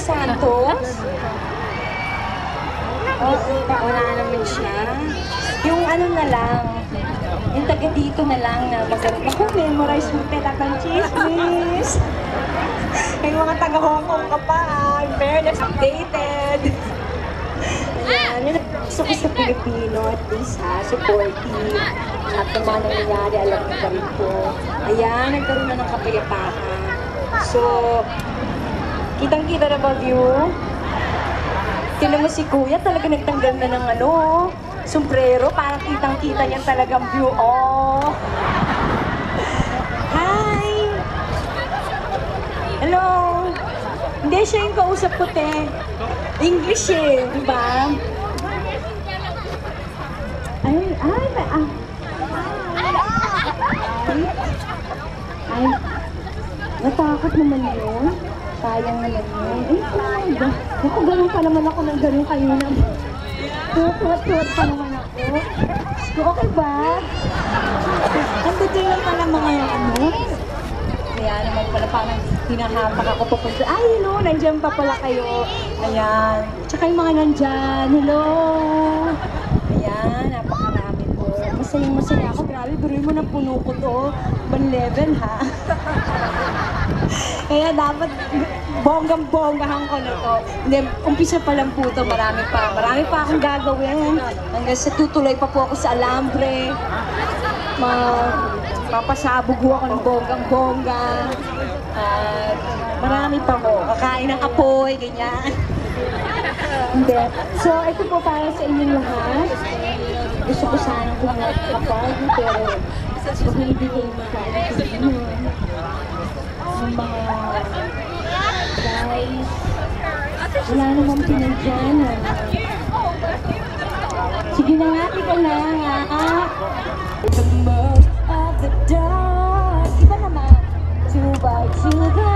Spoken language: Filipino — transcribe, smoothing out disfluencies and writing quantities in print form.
Santos? Wala naman siya. Yung ano na lang, yung taga dito na lang na magaling. Ako, memorize mo tagang chismis. Yung mga taga Hong Kong ka pa, in fairness, updated. Ayan, yun ang gusto ko sa Pilipino, at least ha, supportive. At yung mga nangyayari, alam mo ka rin po. Ayan, nagkaroon na ng kapayapaan. So, kitang-kita na ba view? Tignan mo si Kuya, talaga nagtanggal na ng ano, sombrero, parang kitang-kita niya talagang view. Oh! Hi! Hello! Hindi siya yung kausap ko, te. English eh, di ba? Ay, natakot naman yun. Sayang naman yun. Ay, naku, ganun pa naman ako ng ganun kayo na. Tuwat-tuwat pa naman ako. Okay ba? Ang detail lang pala mga ano. Kaya naman pala parang hinahapak ako papunta. Ay, hello, nandiyan pa pala kayo. Ayan. Tsaka yung mga nandyan. Hello. Ayan, napakarami po. Masayang-masaya ako. Grabe, biruin mo na puno ko to. Ban level, ha? Kaya dapat bonggang-bonggahan ko na to. Hindi, umpisa pa lang po to. Marami pa akong gagawin. Hanggang sa tutuloy pa po ako sa Alambre. Papasabog ako ng bonggang-bongga. At marami pa po. Kakain ng apoy, ganyan. Hindi. So, ito po para sa inyong lahat. Gusto ko sanang kapag, pero kung hindi ko magkakalit inyo, yung mga guys, wala namang pinagyan. Sige na nga, ikaw na nga. The most of the dark. Iba naman. 2 by 2 the